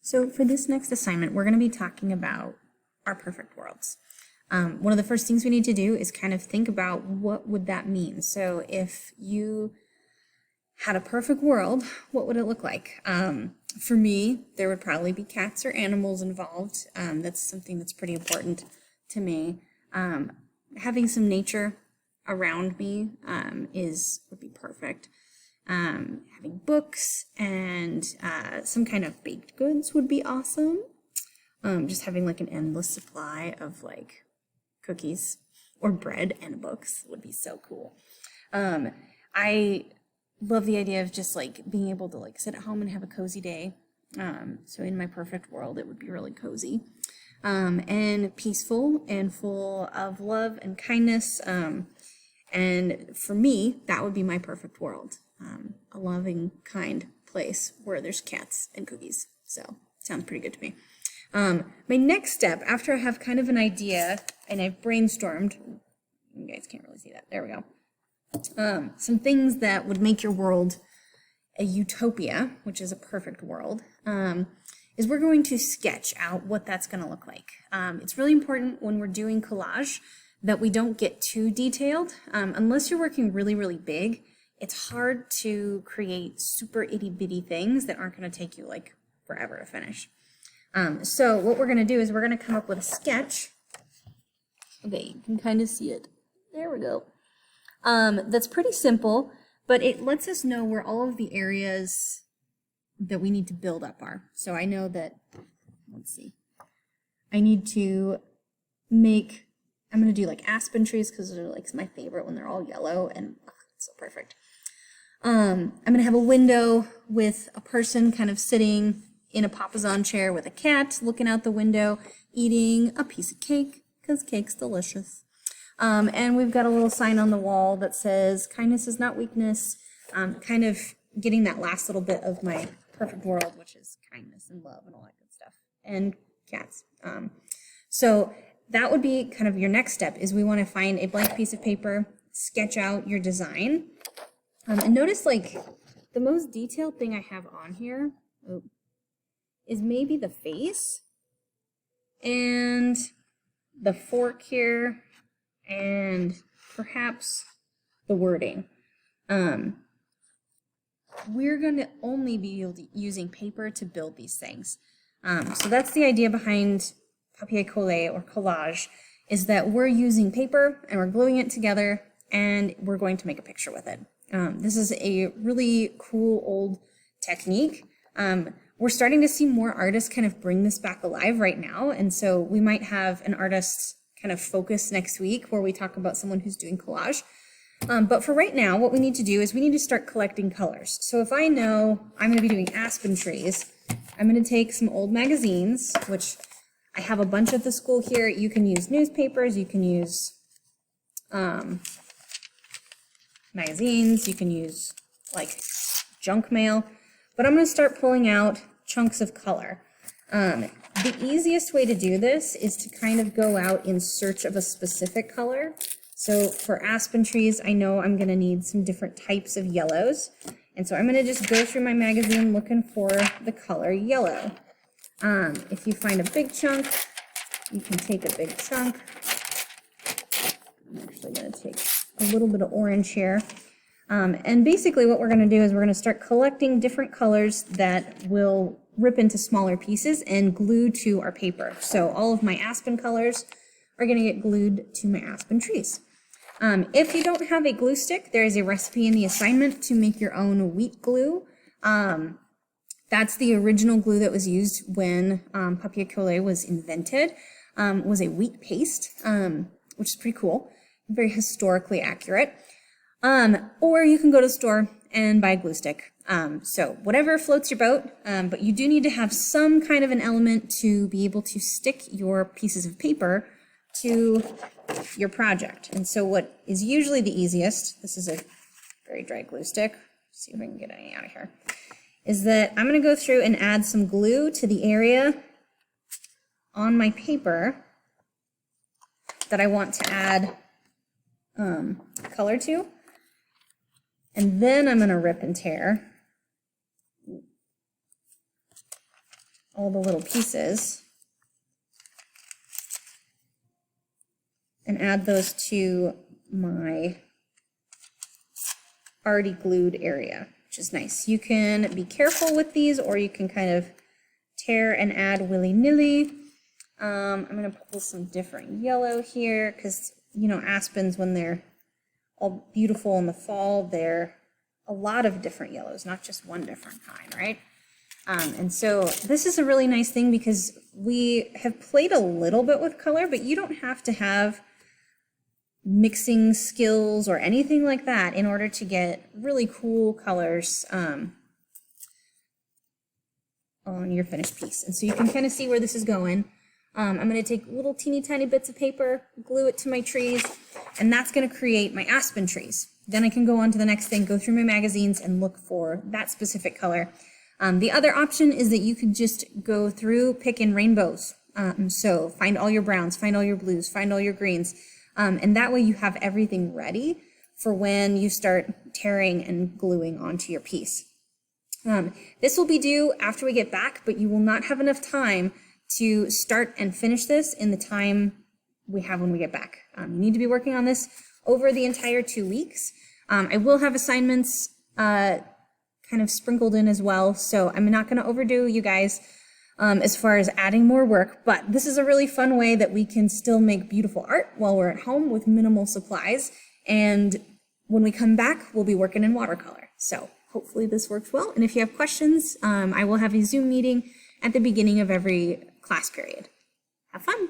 So for this next assignment, we're going to be talking about our perfect worlds. One of the first things we need to do is kind of think about what would that mean. So if you had a perfect world, what would it look like? For me, there would probably be cats or animals involved. That's something that's pretty important to me. Having some nature around me would be perfect. Having books and some kind of baked goods would be awesome. Just having like an endless supply of like cookies or bread and books would be so cool. I love the idea of just like being able to like sit at home and have a cozy day. So in my perfect world, it would be really cozy and peaceful and full of love and kindness. And for me, that would be my perfect world. A loving, kind place where there's cats and cookies. So sounds pretty good to me. My next step, after I have kind of an idea and I've brainstormed, you guys can't really see that, there we go. Some things that would make your world a utopia, which is a perfect world, is we're going to sketch out what that's going to look like. It's really important when we're doing collage that we don't get too detailed. Unless you're working really, really big, it's hard to create super itty-bitty things that aren't going to take you like forever to finish. So what we're going to do is we're going to come up with a sketch. Okay, you can kind of see it. There we go. That's pretty simple, but it lets us know where all of the areas that we need to build up are. So I know that, let's see, I need to make, I'm going to do like aspen trees because they're like my favorite when they're all yellow and it's so perfect. I'm going to have a window with a person kind of sitting in a papasan chair with a cat looking out the window, eating a piece of cake because cake's delicious. And we've got a little sign on the wall that says, kindness is not weakness, kind of getting that last little bit of my perfect world, which is kindness and love and all that good stuff, and cats. So that would be kind of your next step, is we want to find a blank piece of paper, sketch out your design. And notice like the most detailed thing I have on here is maybe the face and the fork here and perhaps the wording. We're going to only be using paper to build these things. So that's the idea behind Papier, Colle, or collage, is that we're using paper and we're gluing it together and we're going to make a picture with it. This is a really cool old technique. We're starting to see more artists kind of bring this back alive right now, and so we might have an artist kind of focus next week where we talk about someone who's doing collage. But for right now, what we need to do is we need to start collecting colors. So if I know I'm going to be doing aspen trees, I'm going to take some old magazines, which I have a bunch at the school here. You can use newspapers, you can use magazines, you can use like junk mail, but I'm going to start pulling out chunks of color. The easiest way to do this is to kind of go out in search of a specific color. So for aspen trees, I know I'm going to need some different types of yellows. And so I'm going to just go through my magazine looking for the color yellow. If you find a big chunk, you can take a big chunk. I'm actually going to take a little bit of orange here. And basically what we're going to do is we're going to start collecting different colors that will rip into smaller pieces and glue to our paper. So all of my aspen colors are going to get glued to my aspen trees. If you don't have a glue stick, there is a recipe in the assignment to make your own wheat glue. That's the original glue that was used when Papier Colle was invented, was a wheat paste, which is pretty cool, very historically accurate. Or you can go to the store and buy a glue stick. So whatever floats your boat, but you do need to have some kind of an element to be able to stick your pieces of paper to your project. And so what is usually the easiest, this is a very dry glue stick, see if I can get any out of here, is that I'm going to go through and add some glue to the area on my paper that I want to add color to. And then I'm going to rip and tear all the little pieces and add those to my already glued area, which is nice. You can be careful with these, or you can kind of tear and add willy-nilly. I'm going to pull some different yellow here because, you know, aspens, when they're all beautiful in the fall, they're a lot of different yellows, not just one different kind, right? And so this is a really nice thing because we have played a little bit with color, but you don't have to have mixing skills or anything like that in order to get really cool colors on your finished piece. And so you can kind of see where this is going. I'm going to take little teeny tiny bits of paper, glue it to my trees, and that's going to create my aspen trees. Then I can go on to the next thing, go through my magazines and look for that specific color. The other option is that you could just go through, pick in rainbows. So find all your browns, find all your blues, find all your greens. And that way you have everything ready for when you start tearing and gluing onto your piece. This will be due after we get back, but you will not have enough time to start and finish this in the time we have when we get back. You need to be working on this over the entire 2 weeks. I will have assignments kind of sprinkled in as well, so I'm not going to overdo you guys as far as adding more work, but this is a really fun way that we can still make beautiful art while we're at home with minimal supplies. And when we come back, we'll be working in watercolor. So hopefully this works well. And if you have questions, I will have a Zoom meeting at the beginning of every class period. Have fun.